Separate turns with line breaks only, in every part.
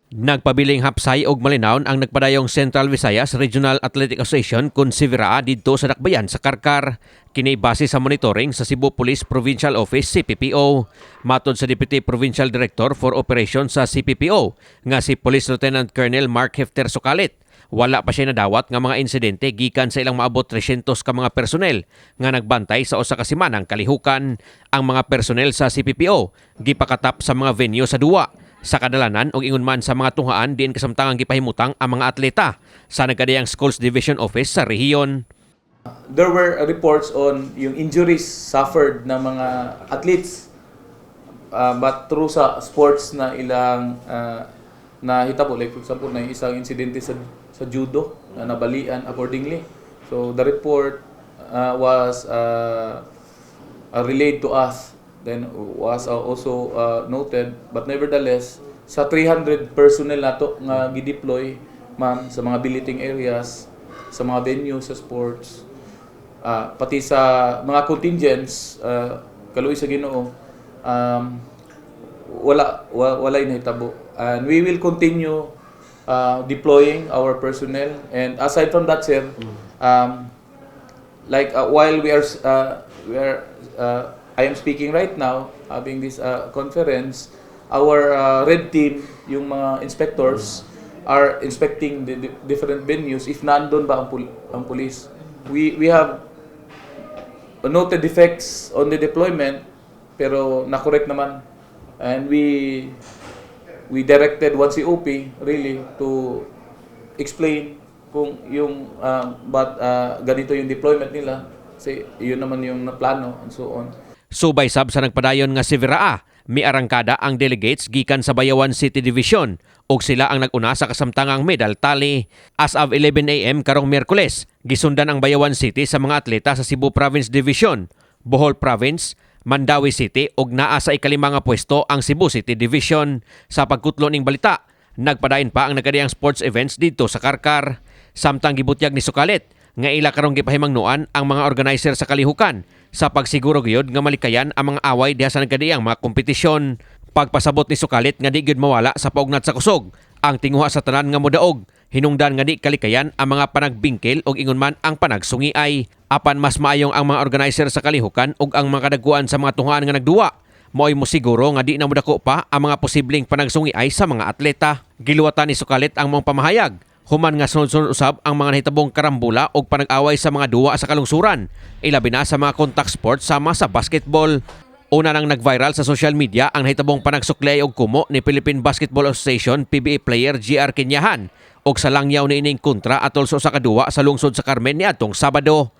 Nagpabiling hapsay og malinawon ang nagpadayong Central Visayas Regional Athletic Association kun Siviraa didto sa Dakbayan sa Karkar. Kini base sa monitoring sa Cebu Police Provincial Office CPPO. Matod sa Deputy Provincial Director for Operations sa CPPO nga si Police Lieutenant Colonel Mark Hefter Sukalit, wala pa siya nadawat nga mga insidente gikan sa ilang maabot 300 ka mga personel nga nagbantay sa usa ka semanang kalihukan. Ang mga personel sa CPPO gipakatap sa mga venue sa duwa. Sa kadalanan o ingon man sa mga tunghaan diin kasamtangang gipahimutang ang mga atleta sa nagkadayang Schools Division Office sa rehiyon.
There were reports on yung injuries suffered ng mga athletes but through sa sports na ilang nahitabo, like for example na isang insidente sa judo na nabalian accordingly. So the report was relayed to us, then was also noted, but nevertheless sa 300 personnel nato nga gideploy ma'am sa mga billeting areas, sa mga venues sa sports, pati sa mga contingents, kaluoy sa Ginoo, wala inahitabo, and we will continue deploying our personnel. And aside from that, sir, while we are I am speaking right now, having this conference, our red team, yung mga inspectors, are inspecting the different venues if nandun ba ang police. We have noted defects on the deployment, pero na-correct naman. And we directed one COP really to explain kung yung ganito yung deployment nila, kasi yun naman yung plano and so on.
Subay sab sa nagpadayon nga Siviraa, mi arangkada ang delegates gikan sa Bayawan City Division ug sila ang naguna sa kasamtangang medal tally. As of 11 AM karong Miyerkules, gisundan ang Bayawan City sa mga atleta sa Cebu Province Division, Bohol Province, Mandawi City ug naa sa ikalima nga pwesto ang Cebu City Division. Sa pagkutlo ning balita, nagpadayon pa ang nagkadayang sports events dito sa Karkar. Samtang gibutyag ni Sukalit nga ila karong gipahimangnuan ang mga organizer sa kalihukan sa pagsiguro gyud nga malikayan ang mga away diha sa nagkadayang mga kompetisyon. Pagpasabot ni Sukalit nga di gyud mawala sa paugnat sa kusog ang tinguha sa tanan nga modaog, hinungdan nga di kalikayan ang mga panagbingkil ug ingon man ang panagsungiay. Apan mas maayong ang mga organizer sa kalihukan ug ang mga kadagkuan sa mga tunghaan nga nagduwa, mao'y mosiguro nga di na modako pa ang mga posibleng panagsungiay sa mga atleta. Giluwatan ni Sukalit ang mga pamahayag human nga sunod-sunod usab ang mga nahitabong karambula o panag-away sa mga duwa sa kalungsuran, ilabi na sa mga contact sports sama sa basketball. Una nang nag-viral sa social media ang nahitabong panagsuklay og kumo ni Philippine Basketball Association PBA player GR Kenyahan og sa langyaw ni ining kontra atol sa kaduwa sa lungsod sa Carmen niadtong Sabado.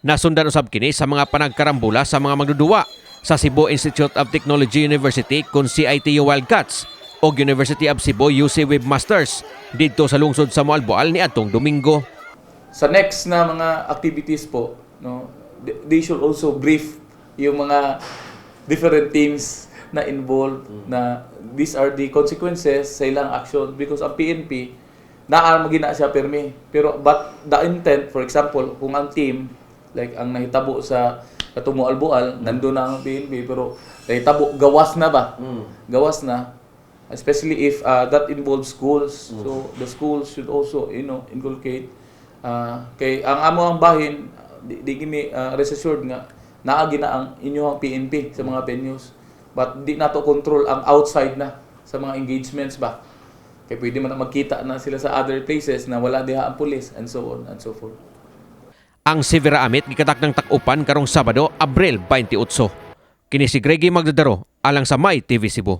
Nasundan usab kini sa mga panagkarambula sa mga magduduwa sa Cebu Institute of Technology University kun CITU Wildcats o University of Cebu UC Webmasters dito sa lungsod sa Moalboal ni atong Domingo.
Sa next na mga activities po, no, they should also brief yung mga different teams na involved na these are the consequences sa ilang action, because ang PNP magina siya permi, pero but the intent, for example, kung ang team like ang nahitabo sa katong Moalboal, nandoon na ang PNP, pero nahitabo gawas na ba? Gawas na. Especially if that involves schools. So the schools should also, inculcate kay ang amo ang bahin di gini rest assured nga naagi na ang inyong PNP sa mga venues, but di nato control ang outside na sa mga engagements ba, kay pwede man magkita na sila sa other places na wala diha ang police and so on and so forth.
Ang Siviraa Amit gikatak ng takupan karong Sabado, Abril 28. Kini si Greggy Magdadaro alang sa My TV Cebu.